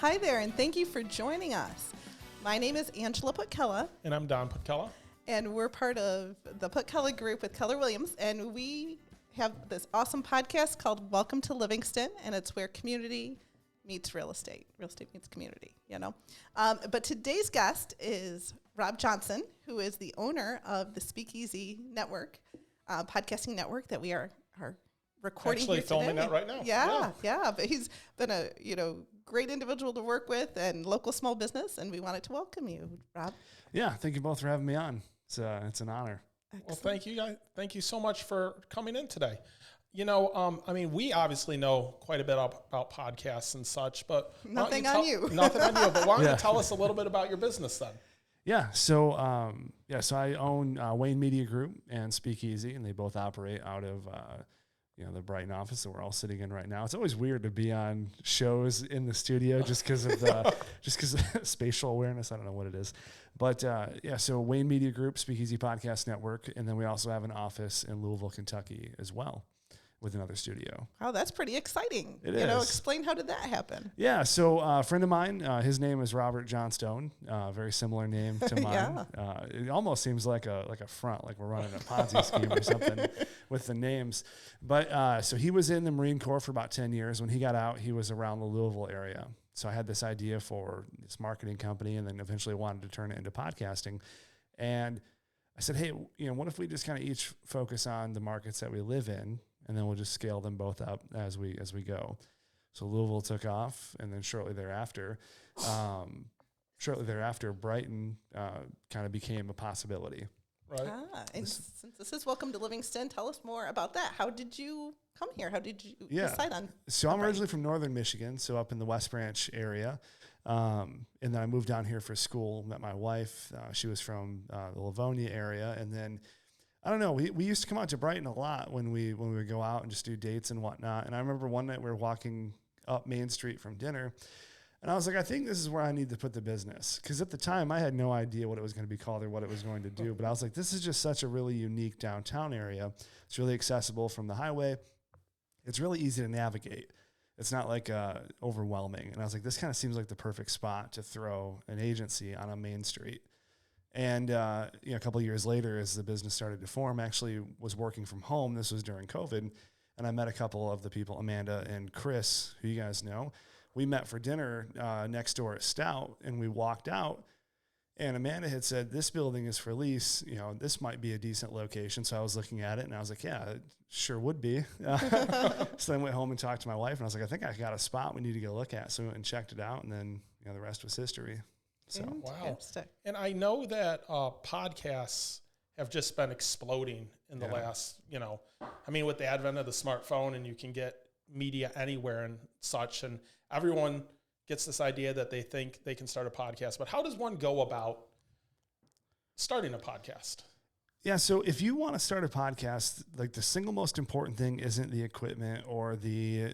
Hi there, and thank you for joining us. My name is Angela Putkela. And I'm Don Putkela. And we're part of the Putkela group with Keller Williams. And we have this awesome podcast called Welcome to Livingston. And it's where community meets real estate. Real estate meets community, you know. But today's guest is Rob Johnson, who is the owner of the Speakeasy network, podcasting network that we are recording Actually here filming today. that right now. Yeah. But he's been a, great individual to work with and local small business. And we wanted to welcome you, Rob. Yeah, thank you both for having me on. It's an honor. Excellent. Well, thank you guys. Thank you so much for coming in today. We obviously know quite a bit about podcasts and such, but nothing on you. Nothing on you. But why don't you tell us a little bit about your business then? Yeah. So I own Wayne Media Group and Speakeasy, and they both operate out of the Brighton office that we're all sitting in right now. It's always weird to be on shows in the studio just because of spatial awareness. I don't know what it is, but so Wayne Media Group, Speakeasy Podcast Network, and then we also have an office in Louisville, Kentucky as well, with another studio. Oh, that's pretty exciting. It is. Explain, how did that happen? Yeah, so a friend of mine, his name is Robert Johnstone, very similar name to mine. It almost seems like a front, like we're running a Ponzi scheme or something with the names. But so he was in the Marine Corps for about 10 years. When he got out, he was around the Louisville area. So I had this idea for this marketing company and then eventually wanted to turn it into podcasting. And I said, hey, what if we just kind of each focus on the markets that we live in, and then we'll just scale them both up as we go. So Louisville took off, and then shortly thereafter, Brighton kind of became a possibility. Right. And since this is Welcome to Livingston, tell us more about that. How did you come here? How did you decide on? So I'm originally from northern Michigan, so up in the West Branch area. And then I moved down here for school, met my wife. She was from the Livonia area, and then I don't know. We used to come out to Brighton a lot when we would go out and just do dates and whatnot. And I remember one night we were walking up Main Street from dinner, and I was like, I think this is where I need to put the business. Because at the time, I had no idea what it was going to be called or what it was going to do. But I was like, this is just such a really unique downtown area. It's really accessible from the highway. It's really easy to navigate. It's not like overwhelming. And I was like, this kind of seems like the perfect spot to throw an agency on a main street. And a couple of years later, as the business started to form, I actually was working from home. This was during COVID. And I met a couple of the people, Amanda and Chris, who you guys know. We met for dinner next door at Stout, and we walked out. And Amanda had said, this building is for lease. This might be a decent location. So I was looking at it, and I was like, yeah, it sure would be. So then I went home and talked to my wife, and I was like, I think I got a spot we need to go look at. So we went and checked it out, and then the rest was history. So Wow. And I know that podcasts have just been exploding in the last, with the advent of the smartphone, and you can get media anywhere and such, and everyone gets this idea that they think they can start a podcast. But how does one go about starting a podcast? Yeah, so if you want to start a podcast, like the single most important thing isn't the equipment or the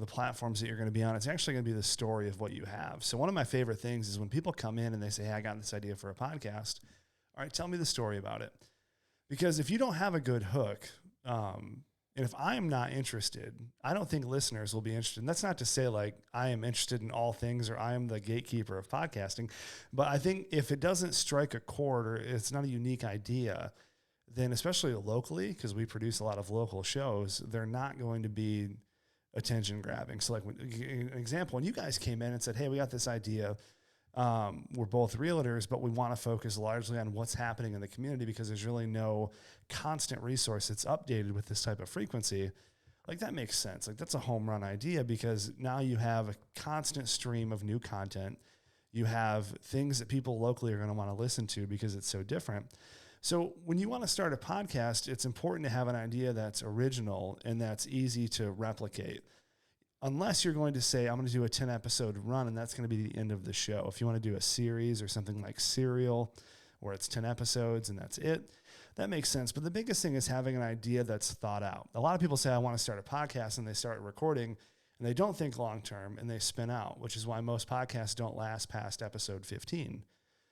platforms that you're going to be on. It's actually going to be the story of what you have. So one of my favorite things is when people come in and they say, hey, I got this idea for a podcast. All right, tell me the story about it. Because if you don't have a good hook, and if I'm not interested, I don't think listeners will be interested. And that's not to say like I am interested in all things or I am the gatekeeper of podcasting. But I think if it doesn't strike a chord or it's not a unique idea, then especially locally, because we produce a lot of local shows, they're not going to be attention grabbing. So like an example, when you guys came in and said, hey, we got this idea. We're both realtors, but we want to focus largely on what's happening in the community because there's really no constant resource that's updated with this type of frequency. Like that makes sense. Like that's a home run idea because now you have a constant stream of new content. You have things that people locally are going to want to listen to because it's so different. So when you want to start a podcast, it's important to have an idea that's original and that's easy to replicate. Unless you're going to say, I'm going to do a 10-episode run, and that's going to be the end of the show. If you want to do a series or something like Serial, where it's 10 episodes and that's it, that makes sense. But the biggest thing is having an idea that's thought out. A lot of people say, I want to start a podcast, and they start recording, and they don't think long-term, and they spin out, which is why most podcasts don't last past episode 15.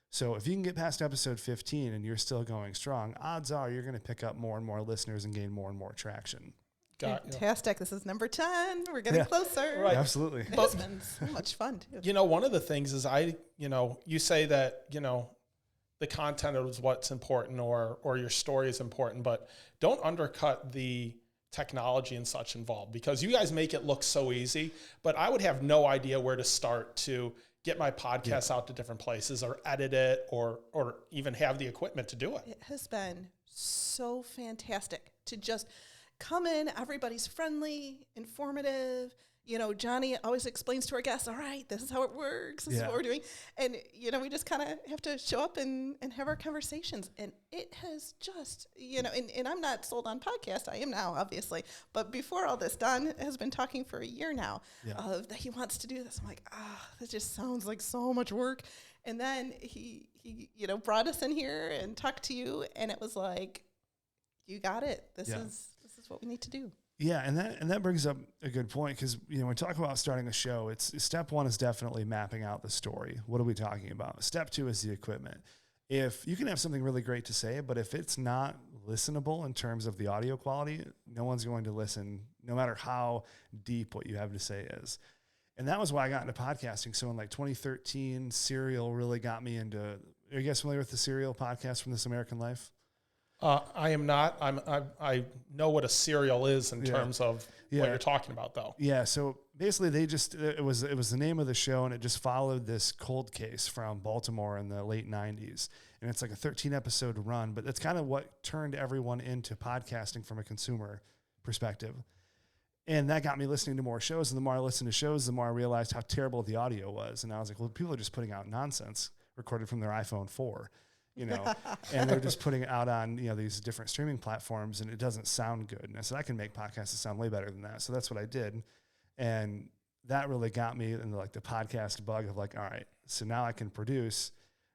So if you can get past episode 15 and you're still going strong, odds are you're going to pick up more and more listeners and gain more and more traction. Fantastic. This is number 10. We're getting closer. Right. Absolutely. It has been so much fun, too. You know, one of the things is you say that, the content is what's important or your story is important, but don't undercut the technology and such involved, because you guys make it look so easy, but I would have no idea where to start to get my podcast out to different places or edit it or even have the equipment to do it. It has been so fantastic to just come in. Everybody's friendly, informative. Johnny always explains to our guests, all right, this is how it works. This is what we're doing. And, we just kind of have to show up and have our conversations. And it has just, and I'm not sold on podcasts. I am now, obviously. But before all this, Don has been talking for a year now that he wants to do this. I'm like, that just sounds like so much work. And then he brought us in here and talked to you. And it was like, you got it. This is what we need to do. Yeah, and that brings up a good point, because when we talk about starting a show, it's step one is definitely mapping out the story. What are we talking about? Step two is the equipment. If you can have something really great to say, but if it's not listenable in terms of the audio quality, no one's going to listen, no matter how deep what you have to say is. And that was why I got into podcasting. So in 2013, Serial really got me into. Are you guys familiar with the Serial podcast from This American Life? I am not. I know what a serial is in terms of what you're talking about, though. Yeah. So basically, it was the name of the show, and it just followed this cold case from Baltimore in the late 90s, and it's like a 13-episode run. But that's kind of what turned everyone into podcasting from a consumer perspective, and that got me listening to more shows. And the more I listened to shows, the more I realized how terrible the audio was. And I was like, well, people are just putting out nonsense recorded from their iPhone 4. And they're just putting it out on, these different streaming platforms, and it doesn't sound good. And I said, I can make podcasts that sound way better than that. So that's what I did. And that really got me into the podcast bug of all right, so now I can produce.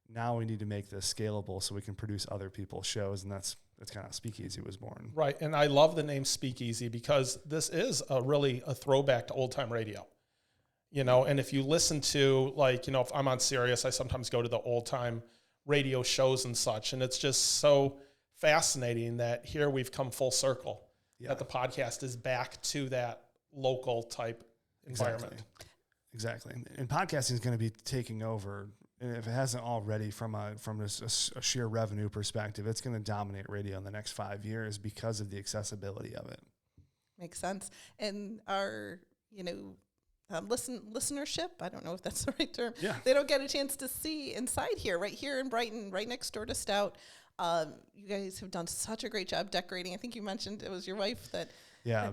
Now we need to make this scalable so we can produce other people's shows. And that's kind of Speakeasy was born. Right. And I love the name Speakeasy, because this is really a throwback to old time radio. And if you listen to if I'm on Sirius, I sometimes go to the old time radio shows and such, and it's just so fascinating that here we've come full circle, that the podcast is back to that local type environment. Exactly. And podcasting is going to be taking over, and if it hasn't already, from a sheer revenue perspective, it's going to dominate radio in the next 5 years because of the accessibility of it. Makes sense. And our listenership, I don't know if that's the right term. Yeah. They don't get a chance to see inside here, right here in Brighton, right next door to Stout. You guys have done such a great job decorating. I think you mentioned it was your wife that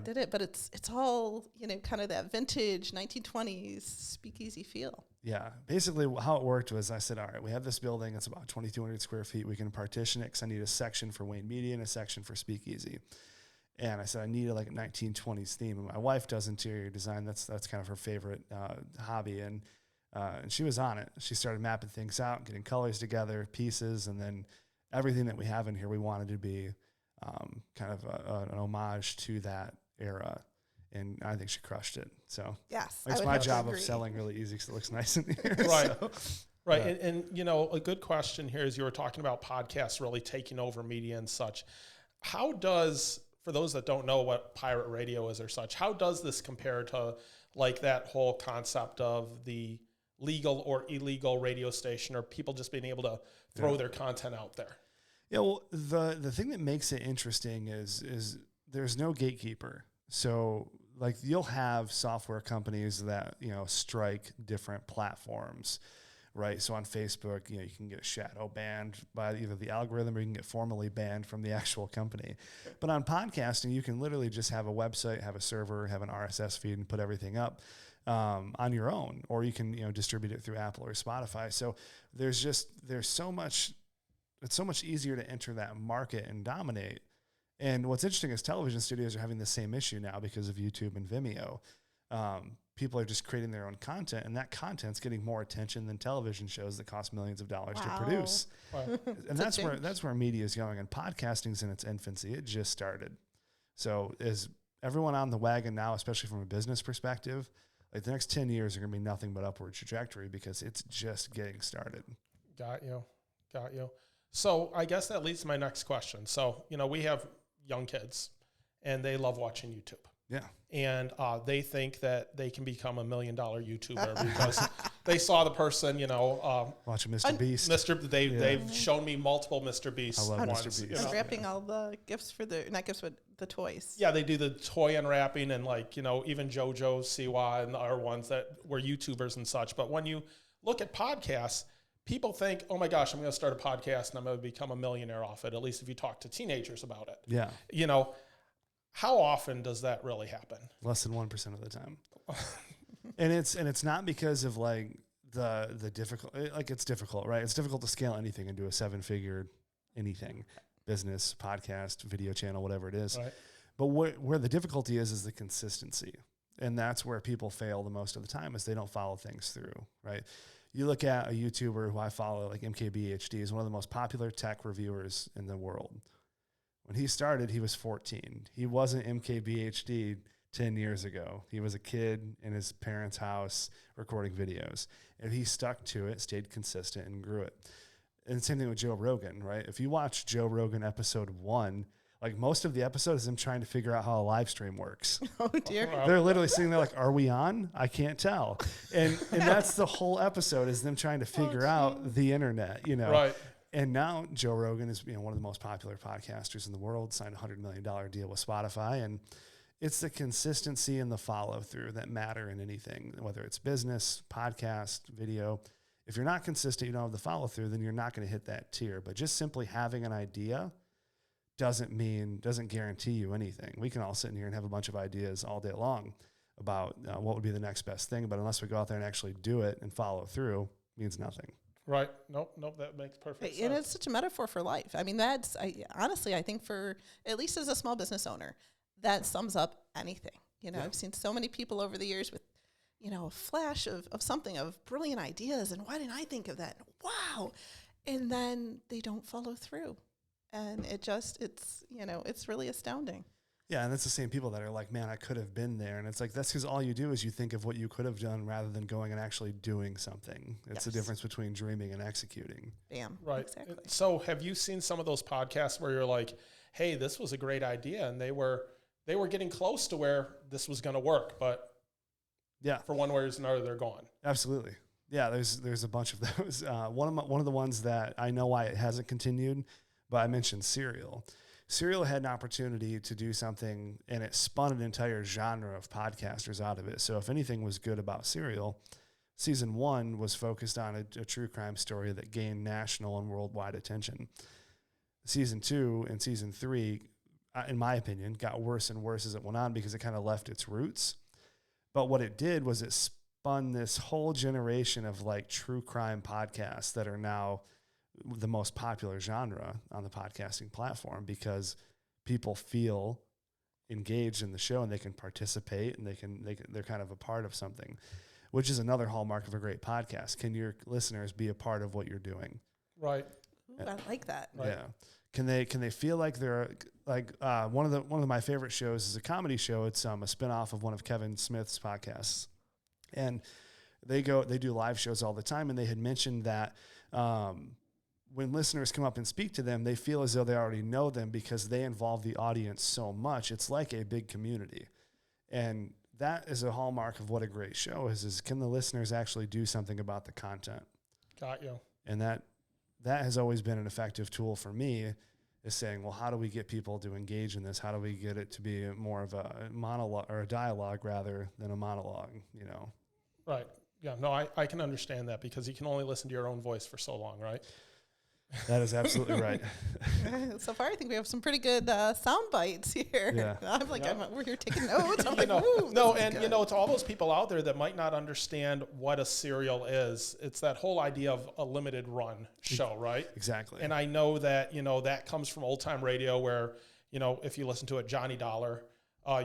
did it, but it's all, kind of that vintage 1920s speakeasy feel. Yeah. Basically how it worked was I said, all right, we have this building. It's about 2,200 square feet. We can partition it because I need a section for Wayne Media and a section for Speakeasy. And I said, I need a 1920s theme. And my wife does interior design. That's kind of her favorite hobby. And she was on it. She started mapping things out, getting colors together, pieces, and then everything that we have in here, we wanted to be kind of an homage to that era. And I think she crushed it. So yes, it's my job of selling really easy because it looks nice in here. Right. So, right. And a good question here is you were talking about podcasts really taking over media and such. How does, for those that don't know what pirate radio is or such, how does this compare to that whole concept of the legal or illegal radio station, or people just being able to throw their content out there? Yeah, well, the thing that makes it interesting is there's no gatekeeper. So you'll have software companies that, strike different platforms, right? So on Facebook, you can get shadow banned by either the algorithm, or you can get formally banned from the actual company. But on podcasting, you can literally just have a website, have a server, have an RSS feed, and put everything up on your own, or you can, distribute it through Apple or Spotify. So there's so much, it's so much easier to enter that market and dominate. And what's interesting is television studios are having the same issue now because of YouTube and Vimeo. People are just creating their own content, and that content's getting more attention than television shows that cost millions of dollars to produce. Wow. And that's where media is going. And podcasting's in its infancy. It just started. So is everyone on the wagon now, especially from a business perspective? The next 10 years are going to be nothing but upward trajectory because it's just getting started. Got you. So I guess that leads to my next question. So, we have young kids, and they love watching YouTube. Yeah. And they think that they can become $1 million YouTuber because they saw the person, watching Mr. Beast. They've shown me multiple Mr. Beast. I love ones, Mr. Beast. Unwrapping all the gifts for not gifts, but the toys. Yeah, they do the toy unwrapping and even JoJo, Siwa, and the other ones that were YouTubers and such. But when you look at podcasts, people think, oh my gosh, I'm going to start a podcast and I'm going to become a millionaire off it. At least if you talk to teenagers about it. Yeah. How often does that really happen? Less than 1% of the time. and it's not because of the difficult, it's difficult, right? It's difficult to scale anything into a 7-figure anything, business, podcast, video channel, whatever it is. Right. But where the difficulty is the consistency. And that's where people fail the most of the time is they don't follow things through, right? You look at a YouTuber who I follow, like MKBHD, is one of the most popular tech reviewers in the world. When he started, he was 14. He wasn't MKBHD 10 years ago. He was a kid in his parents' house recording videos. And he stuck to it, stayed consistent, and grew it. And same thing with Joe Rogan, right? If you watch Joe Rogan episode 1, most of the episode is them trying to figure out how a live stream works. Oh, dear. They're literally sitting there are we on? I can't tell. And that's the whole episode is them trying to figure out the internet, Right. And now Joe Rogan is one of the most popular podcasters in the world, signed a $100 million deal with Spotify. And it's the consistency and the follow through that matter in anything, whether it's business, podcast, video. If you're not consistent, you don't have the follow through, then you're not going to hit that tier. But just simply having an idea doesn't guarantee you anything. We can all sit in here and have a bunch of ideas all day long about what would be the next best thing. But unless we go out there and actually do it and follow through, it means nothing. Right. Nope. That makes perfect sense. And it's such a metaphor for life. I mean, honestly, I think for, at least as a small business owner, that sums up anything. I've seen so many people over the years with, a flash of something, of brilliant ideas. And why didn't I think of that? Wow. And then they don't follow through. And it's really astounding. Yeah, and that's the same people that are like, man, I could have been there. And it's that's because all you do is you think of what you could have done rather than going and actually doing something. It's the difference between dreaming and executing. Bam. Right. Exactly. So have you seen some of those podcasts where you're like, hey, this was a great idea, and they were getting close to where this was going to work, but for one way or another, they're gone. Absolutely. Yeah, there's a bunch of those. One of the ones that I know why it hasn't continued, but I mentioned Serial. Serial had an opportunity to do something, and it spun an entire genre of podcasters out of it. So if anything was good about Serial, season 1 was focused on a true crime story that gained national and worldwide attention. Season 2 and season 3, in my opinion, got worse and worse as it went on because it kind of left its roots. But what it did was it spun this whole generation of true crime podcasts that are now the most popular genre on the podcasting platform because people feel engaged in the show and they can participate and they're kind of a part of something, which is another hallmark of a great podcast. Can your listeners be a part of what you're doing? Right. Ooh, I like that. Right. Yeah. Can they feel like they're one of my favorite shows is a comedy show. It's a spinoff of one of Kevin Smith's podcasts, and they do live shows all the time. And they had mentioned that when listeners come up and speak to them, they feel as though they already know them because they involve the audience so much. It's like a big community. And that is a hallmark of what a great show is can the listeners actually do something about the content? Got you. And that has always been an effective tool for me is saying, well, how do we get people to engage in this? How do we get it to be more of a monologue or a dialogue rather than a monologue, Right. Yeah, no, I can understand that because you can only listen to your own voice for so long, right? That is absolutely right. So far, I think we have some pretty good sound bites here. Yeah. I'm like, we're here taking notes. I'm like, ooh, no, and to all those people out there that might not understand what a serial is, it's that whole idea of a limited run show, right? Exactly. And I know that, that comes from old time radio where, if you listen to it, Johnny Dollar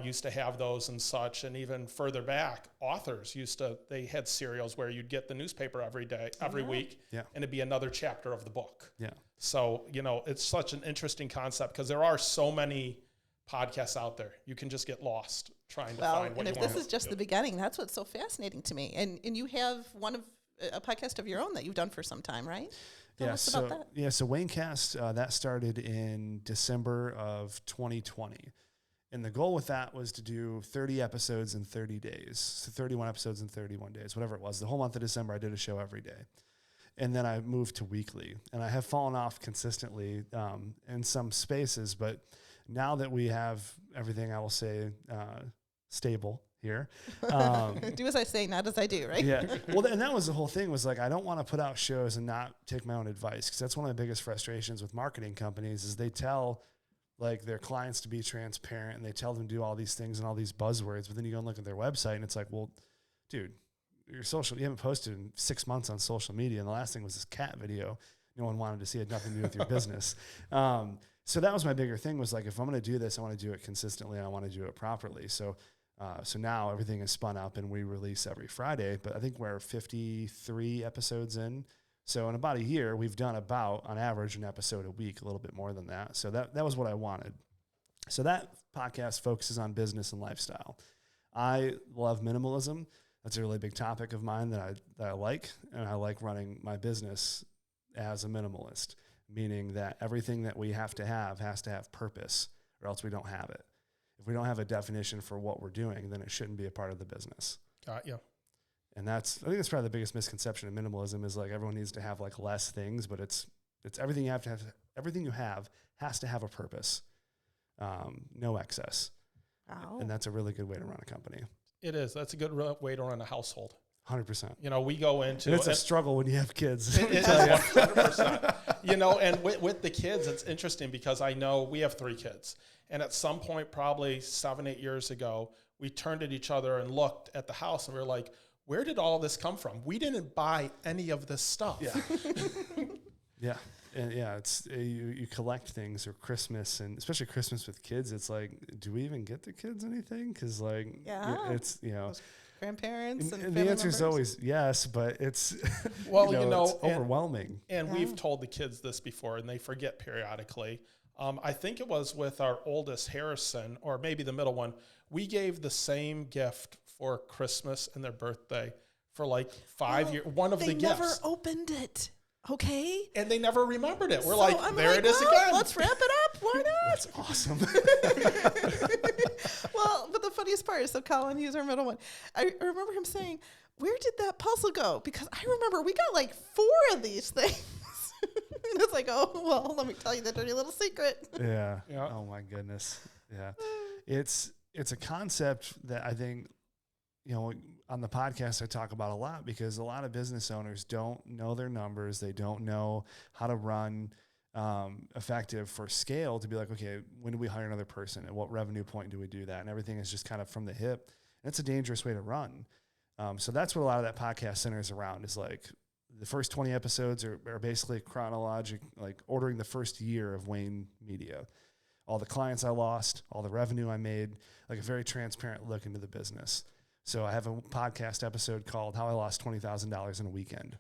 used to have those and such. And even further back, authors they had serials where you'd get the newspaper every week, and it'd be another chapter of the book. Yeah. So, it's such an interesting concept because there are so many podcasts out there. You can just get lost trying to find what you want. And if this is just the beginning, that's what's so fascinating to me. And you have a podcast of your own that you've done for some time, right? Tell us about that. Yeah, so Wayncast, that started in December of 2020. And the goal with that was to do 30 episodes in 30 days. So 31 episodes in 31 days, whatever it was. The whole month of December, I did a show every day. And then I moved to weekly. And I have fallen off consistently in some spaces. But now that we have everything, I will say, stable here. Do as I say, not as I do, right? Yeah. Well, and that was the whole thing, was like, I don't want to put out shows and not take my own advice, because that's one of the biggest frustrations with marketing companies is they tell like their clients to be transparent and they tell them to do all these things and all these buzzwords, but then you go and look at their website and it's like, well, dude, you haven't posted in 6 months on social media, and the last thing was this cat video no one wanted to see, had nothing to do with your business. So that was my bigger thing, was like, if I'm going to do this, I want to do it consistently and I want to do it properly. So now everything is spun up and we release every Friday, but I think we're 53 episodes in. So in about a year, we've done about, on average, an episode a week, a little bit more than that. So that was what I wanted. So that podcast focuses on business and lifestyle. I love minimalism. That's a really big topic of mine that I like, and I like running my business as a minimalist, meaning that everything that we have to have has to have purpose, or else we don't have it. If we don't have a definition for what we're doing, then it shouldn't be a part of the business. Got you. And I think that's probably the biggest misconception of minimalism, is like everyone needs to have like less things, but it's everything you have to have. Everything you have has to have a purpose. No excess. Wow. And that's a really good way to run a company. It is. That's a good way to run a household. 100%. You know, we go into and it's a struggle when you have kids. It is 100%. You know, and with the kids, it's interesting because I know we have 3 kids. And at some point, probably 7-8 years ago, we turned at each other and looked at the house and we were like, where did all this come from? We didn't buy any of this stuff. Yeah. Yeah. And yeah, it's you collect things, or Christmas, and especially Christmas with kids. It's like, do we even get the kids anything? Because like, it's, you know, grandparents and the answer is always yes, but it's well, it's overwhelming. And we've told the kids this before, and they forget periodically. I think it was with our oldest, Harrison, or maybe the middle one. We gave the same gift for Christmas and their birthday for like 5 years. One of the gifts. They never opened it. Okay. And they never remembered it. We're it is again. Let's wrap it up. Why not? That's awesome. Well, but the funniest part is, so Colin, he's our middle one. I remember him saying, where did that puzzle go? Because I remember we got like 4 of these things. And it's like, oh, well, let me tell you the dirty little secret. Yeah. Oh my goodness. Yeah. It's a concept that I think, you know, on the podcast I talk about a lot, because a lot of business owners don't know their numbers. They don't know how to run effective for scale, to be like, okay, when do we hire another person? At what revenue point do we do that? And everything is just kind of from the hip. And it's a dangerous way to run. So that's what a lot of that podcast centers around, is like the first 20 episodes are basically chronologic, like ordering the first year of Wayne Media. All the clients I lost, all the revenue I made, like a very transparent look into the business. So I have a podcast episode called How I Lost $20,000 in a Weekend.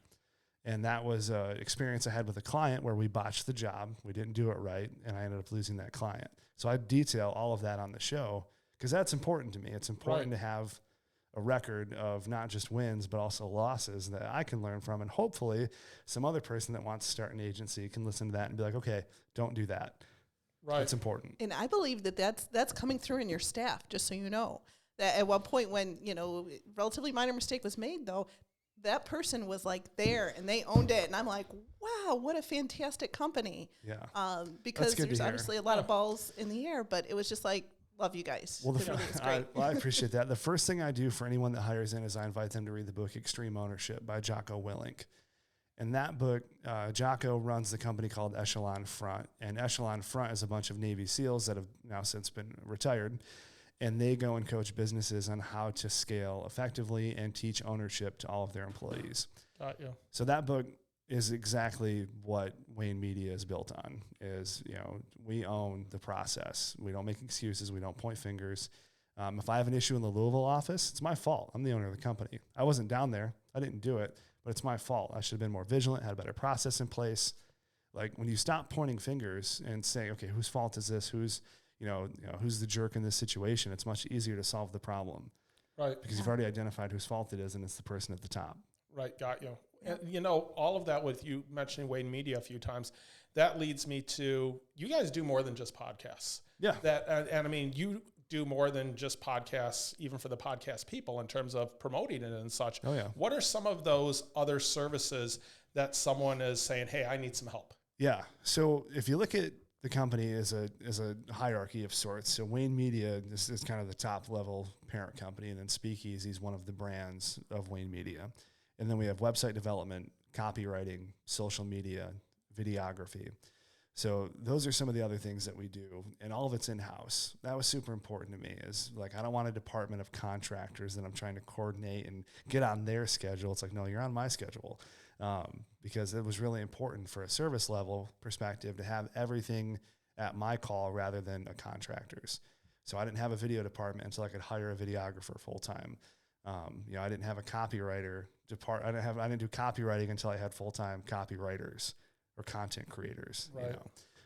And that was an experience I had with a client where we botched the job. We didn't do it right, and I ended up losing that client. So I detail all of that on the show, because that's important to me. It's important to have a record of not just wins, but also losses that I can learn from. And hopefully some other person that wants to start an agency can listen to that and be like, okay, don't do that. Right. It's important. And I believe that's coming through in your staff, just so you know. That at one point when, you know, relatively minor mistake was made, though, that person was like there and they owned it. And I'm like, wow, what a fantastic company. Yeah. Because there's obviously a lot of balls in the air, but it was just like, love you guys. Well, I appreciate that. The first thing I do for anyone that hires in is I invite them to read the book Extreme Ownership by Jocko Willink. And that book, Jocko runs the company called Echelon Front. And Echelon Front is a bunch of Navy SEALs that have now since been retired. And they go and coach businesses on how to scale effectively and teach ownership to all of their employees. So that book is exactly what Wayne Media is built on, is, you know, we own the process. We don't make excuses. We don't point fingers. If I have an issue in the Louisville office, it's my fault. I'm the owner of the company. I wasn't down there. I didn't do it, but it's my fault. I should have been more vigilant, had a better process in place. Like, when you stop pointing fingers and saying, okay, whose fault is this? Who's the jerk in this situation? It's much easier to solve the problem. Right. Because you've already identified whose fault it is, and it's the person at the top. Right. Got you. And, you know, all of that with you mentioning Wayne Media a few times, that leads me to, you guys do more than just podcasts. Yeah. And I mean, you do more than just podcasts, even for the podcast people, in terms of promoting it and such. Oh, yeah. What are some of those other services that someone is saying, hey, I need some help? Yeah. So if you look at the company as a hierarchy of sorts, so Wayne Media is kind of the top level parent company, and then Speakeasy is one of the brands of Wayne Media. And then we have website development, copywriting, social media, videography. So those are some of the other things that we do, and all of it's in-house. That was super important to me, is like, I don't want a department of contractors that I'm trying to coordinate and get on their schedule. It's like, no, you're on my schedule, because it was really important for a service level perspective to have everything at my call rather than a contractor's. So I didn't have a video department until I could hire a videographer full-time. I didn't have a copywriter I didn't do copywriting until I had full-time copywriters or content creators. Right.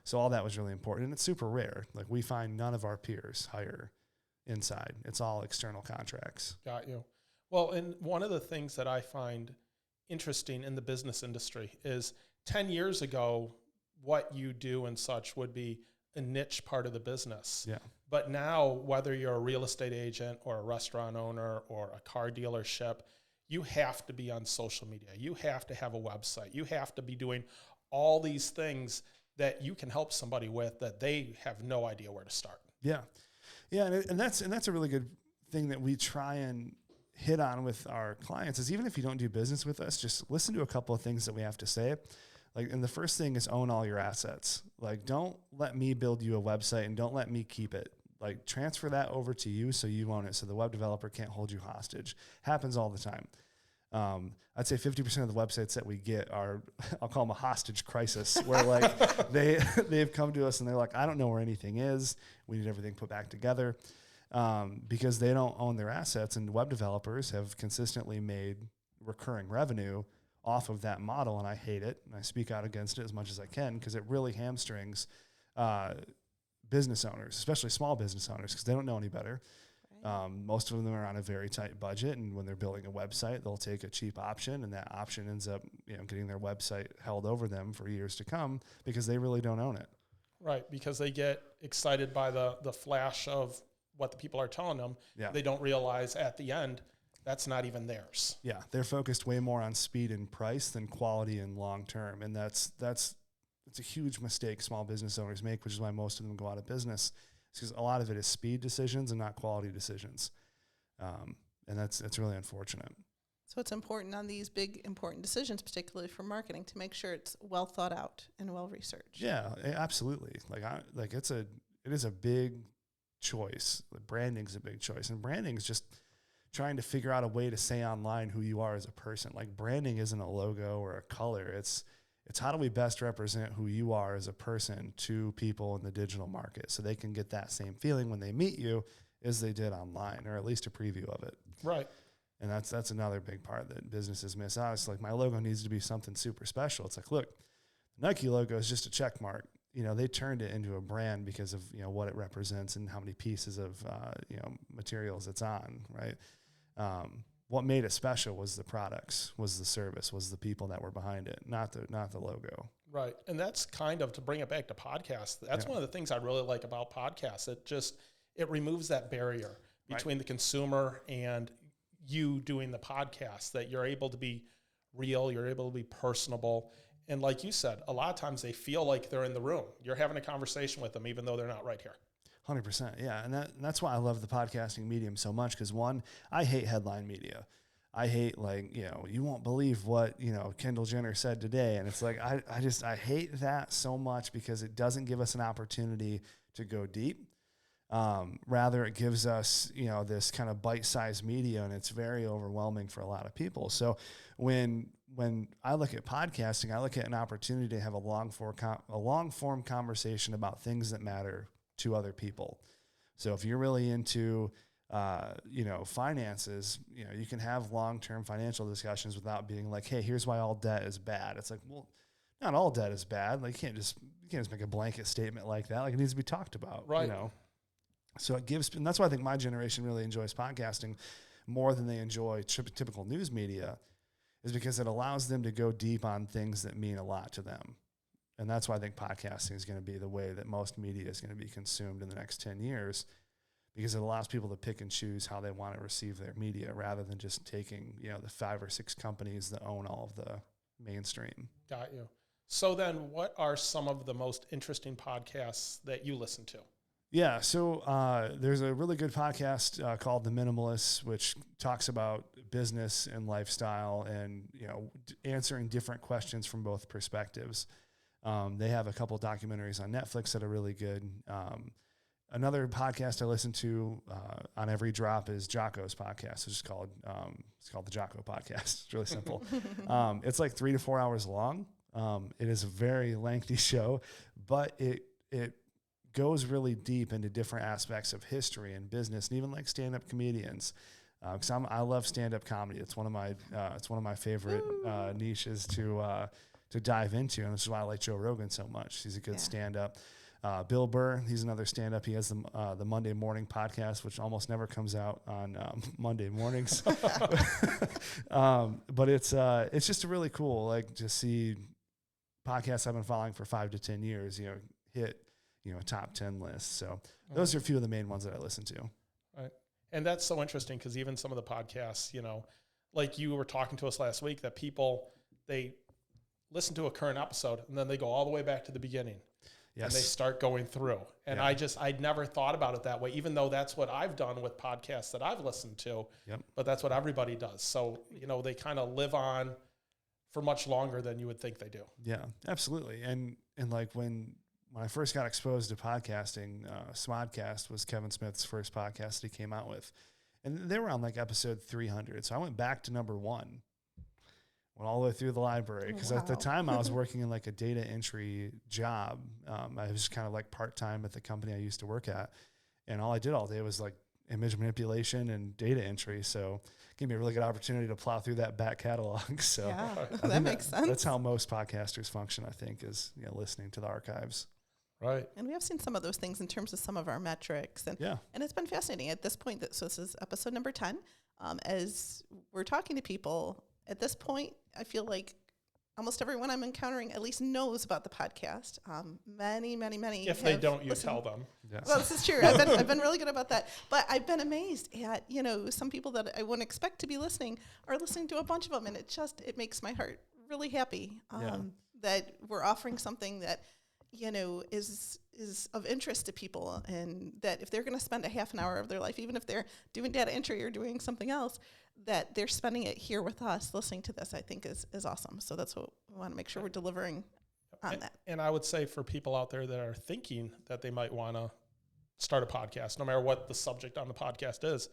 So all that was really important, and it's super rare. Like, we find none of our peers hire inside. It's all external contracts. Got you. Well, and one of the things that I find interesting in the business industry is 10 years ago, what you do and such would be a niche part of the business. Yeah. But now, whether you're a real estate agent or a restaurant owner or a car dealership, you have to be on social media. You have to have a website. You have to be doing all these things that you can help somebody with that they have no idea where to start. Yeah. Yeah. And that's a really good thing that we try and hit on with our clients, is even if you don't do business with us, just listen to a couple of things that we have to say. Like, and the first thing is, own all your assets. Like, don't let me build you a website and don't let me keep it. Like, transfer that over to you so you own it, so the web developer can't hold you hostage. Happens all the time. I'd say 50% of the websites that we get are, I'll call them a hostage crisis, where like they've come to us and they're like, I don't know where anything is. We need everything put back together, because they don't own their assets, and web developers have consistently made recurring revenue off of that model. And I hate it. And I speak out against it as much as I can, because it really hamstrings, business owners, especially small business owners, because they don't know any better. Most of them are on a very tight budget, and when they're building a website, they'll take a cheap option, and that option ends up, getting their website held over them for years to come, because they really don't own it. Right, because they get excited by the flash of what the people are telling them. Yeah. They don't realize at the end that's not even theirs. Yeah, they're focused way more on speed and price than quality and long term, and that's a huge mistake small business owners make, which is why most of them go out of business. Because a lot of it is speed decisions and not quality decisions. And that's really unfortunate. So it's important on these big, important decisions, particularly for marketing, to make sure it's well thought out and well researched. Yeah, absolutely. It is a big choice. Branding's a big choice. And branding is just trying to figure out a way to say online who you are as a person. Like, branding isn't a logo or a color. It's how do we best represent who you are as a person to people in the digital market, so they can get that same feeling when they meet you as they did online, or at least a preview of it. Right. And that's another big part that businesses miss out. It's like, my logo needs to be something super special. It's like, look, the Nike logo is just a check mark. They turned it into a brand because of, what it represents and how many pieces of, materials it's on, right? What made it special was the products, was the service, was the people that were behind it, not the logo. Right. And that's kind of, to bring it back to podcasts, that's one of the things I really like about podcasts. It removes that barrier between the consumer and you doing the podcast, that you're able to be real, you're able to be personable. And like you said, a lot of times they feel like they're in the room. You're having a conversation with them, even though they're not right here. 100%. Yeah. And that's why I love the podcasting medium so much. Because one, I hate headline media. I hate, you won't believe what, Kendall Jenner said today. And it's like, I hate that so much, because it doesn't give us an opportunity to go deep. Rather, it gives us, this kind of bite-sized media, and it's very overwhelming for a lot of people. So when I look at podcasting, I look at an opportunity to have a long-form conversation about things that matter to other people. So if you're really into, finances, you can have long-term financial discussions without being like, hey, here's why all debt is bad. It's like, well, not all debt is bad. Like, you can't just make a blanket statement like that. Like, it needs to be talked about, right? So it gives, and that's why I think my generation really enjoys podcasting more than they enjoy typical news media, is because it allows them to go deep on things that mean a lot to them. And that's why I think podcasting is going to be the way that most media is going to be consumed in the next 10 years, because it allows people to pick and choose how they want to receive their media rather than just taking, the 5 or 6 companies that own all of the mainstream. Got you. So then what are some of the most interesting podcasts that you listen to? Yeah, so there's a really good podcast called The Minimalists, which talks about business and lifestyle and, answering different questions from both perspectives. They have a couple documentaries on Netflix that are really good. Another podcast I listen to on every drop is Jocko's podcast, which is called the Jocko Podcast. It's really simple. It's like 3 to 4 hours long. It is a very lengthy show, but it goes really deep into different aspects of history and business, and even like stand-up comedians. Because I love stand-up comedy. It's one of my favorite niches to dive into, and this is why I like Joe Rogan so much. He's a good stand-up. Bill Burr, he's another stand-up. He has the Monday Morning Podcast, which almost never comes out on Monday mornings. But it's just a really cool, like, to see podcasts I've been following for 5 to 10 years, hit a top 10 list. So those are a few of the main ones that I listen to. Right. And that's so interesting because even some of the podcasts, like you were talking to us last week, that people, they listen to a current episode and then they go all the way back to the beginning. Yes. And they start going through. And I'd never thought about it that way, even though that's what I've done with podcasts that I've listened to. Yep. But that's what everybody does. So, they kind of live on for much longer than you would think they do. Yeah, absolutely. And like when I first got exposed to podcasting, Smodcast was Kevin Smith's first podcast he came out with. And they were on like episode 300. So I went back to number 1. Went all the way through the library because at the time I was working in like a data entry job. I was kind of like part-time at the company I used to work at. And all I did all day was like image manipulation and data entry. So it gave me a really good opportunity to plow through that back catalog. So that makes sense. That's how most podcasters function, I think, is listening to the archives. Right. And we have seen some of those things in terms of some of our metrics. And it's been fascinating at this point. So this is episode number 10. As we're talking to people, at this point, I feel like almost everyone I'm encountering at least knows about the podcast. Many. If they don't, you tell them. Yes. Well, this is true. I've been really good about that. But I've been amazed at, some people that I wouldn't expect to be listening are listening to a bunch of them. And it makes my heart really happy that we're offering something that, is of interest to people, and that if they're going to spend a half an hour of their life, even if they're doing data entry or doing something else, that they're spending it here with us listening to this, I think is awesome. So that's what we want to make sure we're delivering on that. And I would say for people out there that are thinking that they might want to start a podcast, no matter what the subject on the podcast is,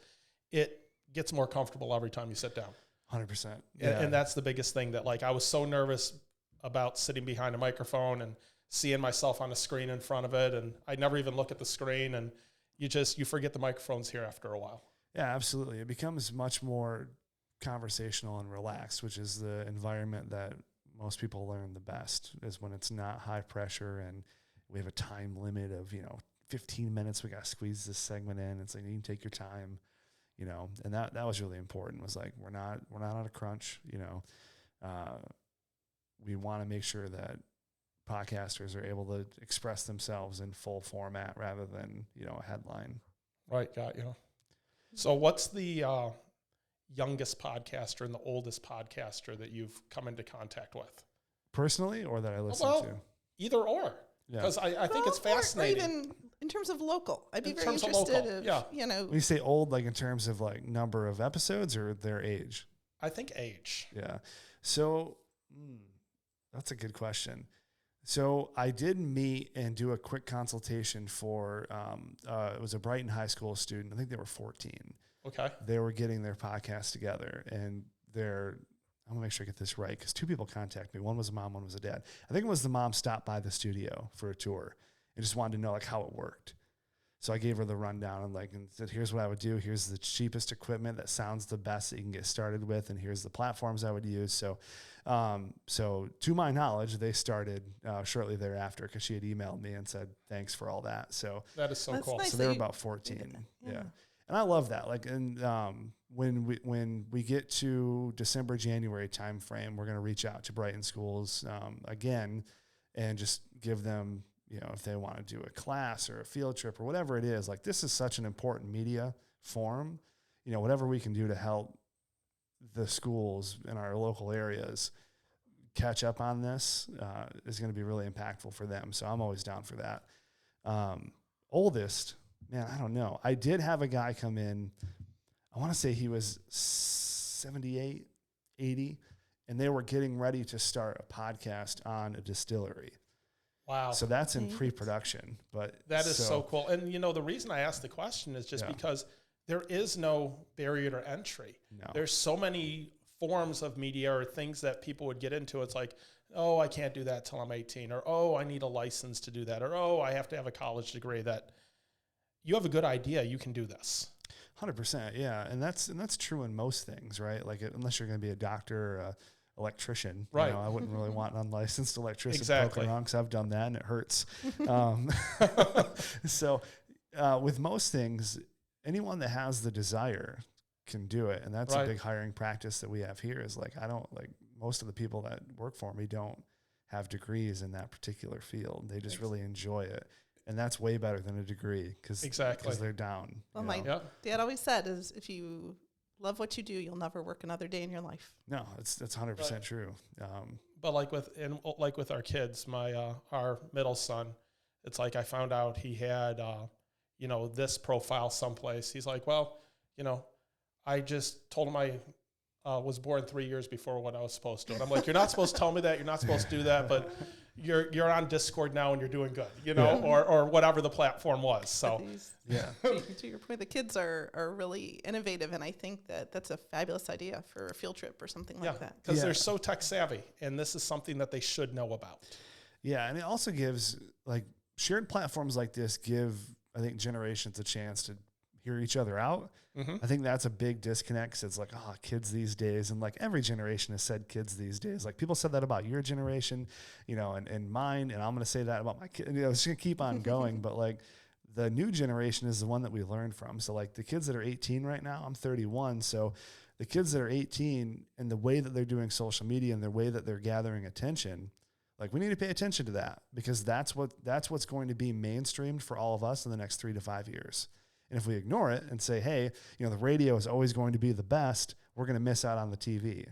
it gets more comfortable every time you sit down. 100%. And that's the biggest thing that, like, I was so nervous about sitting behind a microphone and seeing myself on a screen in front of it, and I never even look at the screen, and you forget the microphone's here after a while. Yeah, absolutely. It becomes much more conversational and relaxed, which is the environment that most people learn the best, is when it's not high pressure and we have a time limit of, 15 minutes. We got to squeeze this segment in. It's like, you can take your time, and that was really important. Was like, we're not on a crunch, we want to make sure that podcasters are able to express themselves in full format rather than, a headline. Right. Got you. So what's the youngest podcaster and the oldest podcaster that you've come into contact with? Personally, or that I listen to? Either or. Because I think it's fascinating. Or even in terms of local. I'd be very interested if, When you say old, like in terms of like number of episodes or their age? I think age. Yeah. So that's a good question. So I did meet and do a quick consultation for, it was a Brighton high school student. I think they were 14. Okay. They were getting their podcast together, and I'm going to make sure I get this right, because 2 people contacted me. One was a mom, one was a dad. I think it was the mom stopped by the studio for a tour and just wanted to know like how it worked. So I gave her the rundown and said, here's what I would do. Here's the cheapest equipment that sounds the best that you can get started with. And here's the platforms I would use. So to my knowledge, they started shortly therewe because she had emailed me and said, thanks for all that. So that is so cool. Nice. So they were about 14. Yeah. And I love that. When we get to December, January timeframe, we're going to reach out to Brighton schools again and just give them if they want to do a class or a field trip or whatever it is, like this is such an important media form, whatever we can do to help the schools in our local areas catch up on this is going to be really impactful for them. So I'm always down for that. Oldest, man, I don't know. I did have a guy come in, I want to say he was 78, 80, and they were getting ready to start a podcast on a distillery. Wow. So that's in pre-production. But that is so cool. And, the reason I asked the question is just because there is no barrier to entry. No. There's so many forms of media or things that people would get into. It's like, oh, I can't do that till I'm 18, or, oh, I need a license to do that, or, oh, I have to have a college degree. That you have a good idea, you can do this. 100%, yeah. And that's true in most things, right? Like unless you're going to be a doctor or a electrician, right? I wouldn't really want an unlicensed electrician exactly. poking around because I've done that and it hurts. So with most things, anyone that has the desire can do it, and that's a big hiring practice that we have here. Is like most of the people that work for me don't have degrees in that particular field. They just really enjoy it, and that's way better than a degree because they're down. Well, my dad always said is if you love what you do, you'll never work another day in your life. No, that's 100% true. But like with our kids, our middle son, it's like I found out he had this profile someplace. He's like, well, I just told him I was born 3 years before what I was supposed to. And I'm like, you're not supposed to tell me that. You're not supposed to do that. But you're on Discord now and you're doing good, or whatever the platform was. So, to your point, the kids are really innovative. And I think that's a fabulous idea for a field trip or something like that. Because they're so tech savvy. And this is something that they should know about. Yeah. And it also gives, shared platforms like this give, I think, generations a chance to hear each other out. Mm-hmm. I think that's a big disconnect because it's like, kids these days. And every generation has said kids these days. People said that about your generation, and mine. And I'm going to say that about my kid. It's going to keep on going. But the new generation is the one that we learned from. So the kids that are 18 right now, I'm 31. So the kids that are 18 and the way that they're doing social media and the way that they're gathering attention, we need to pay attention to that because that's what's going to be mainstreamed for all of us in the next 3 to 5 years. And if we ignore it and say, hey, the radio is always going to be the best, we're going to miss out on the TV.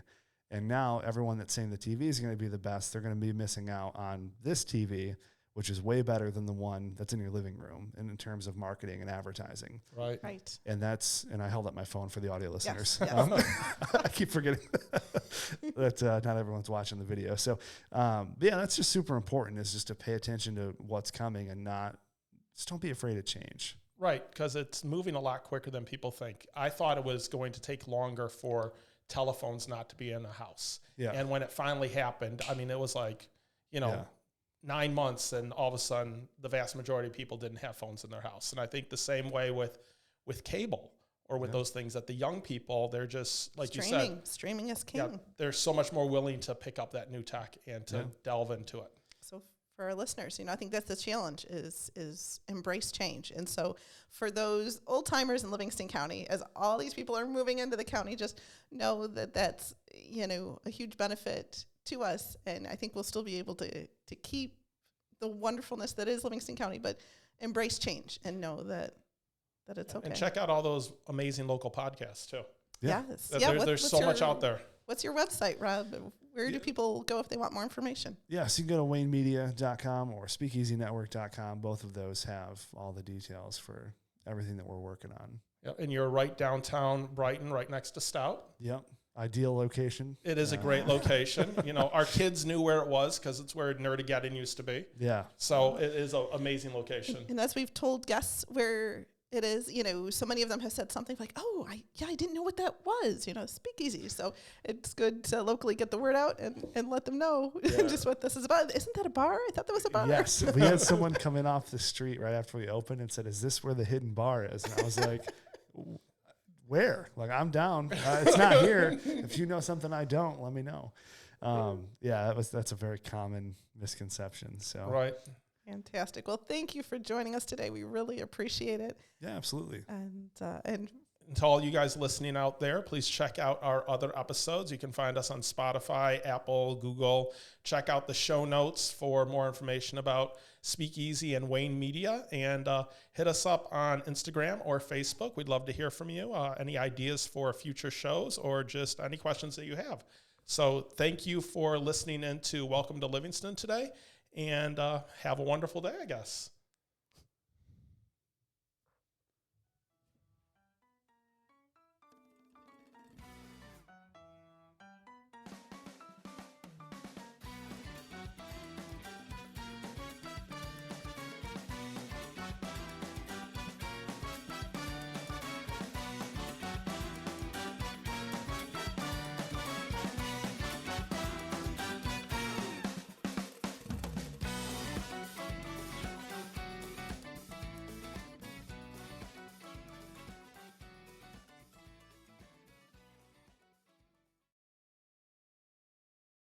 And now everyone that's saying the TV is going to be the best, they're going to be missing out on this TV, which is way better than the one that's in your living room in terms of marketing and advertising. Right. And I held up my phone for the audio listeners. Yes. I keep forgetting that not everyone's watching the video. So, that's just super important, is just to pay attention to what's coming and just don't be afraid of change. Right, because it's moving a lot quicker than people think. I thought it was going to take longer for telephones not to be in the house. Yeah. And when it finally happened, it was 9 months, and all of a sudden, the vast majority of people didn't have phones in their house. And I think the same way with cable or with those things, that the young people, they're just, like you said. Streaming is king. Yeah, they're so much more willing to pick up that new tech and to delve into it. So for our listeners, I think that's the challenge is embrace change. And so for those old timers in Livingston County, as all these people are moving into the county, just know that that's, a huge benefit to us. And I think we'll still be able to keep the wonderfulness that is Livingston County, but embrace change and know that it's okay. And check out all those amazing local podcasts too. Yeah. There's so much out there. What's your website, Rob? Where do people go if they want more information? Yeah, so you can go to waynemedia.com or speakeasynetwork.com. Both of those have all the details for everything that we're working on. Yep. And you're right downtown Brighton, right next to Stout. Yep. Ideal location. It is a great location. Our kids knew where it was because it's where Nerdageddon used to be. Yeah. So it is an amazing location. And as we've told guests where it is, so many of them have said something like, oh, I didn't know what that was, Speakeasy. So it's good to locally get the word out and let them know just what this is about. Isn't that a bar? I thought that was a bar. Yes. We had someone come in off the street right after we opened and said, is this where the hidden bar is? And I was like, where? I'm down. It's not here. If you know something I don't, let me know. That's a very common misconception. So right. Fantastic. Well, thank you for joining us today. We really appreciate it. Yeah, absolutely. And to all you guys listening out there, please check out our other episodes. You can find us on Spotify, Apple, Google. Check out the show notes for more information about Speakeasy and Wayne Media, and hit us up on Instagram or Facebook. We'd love to hear from you. Any ideas for future shows or just any questions that you have. So thank you for listening in to Welcome to Livingston today, and have a wonderful day, I guess.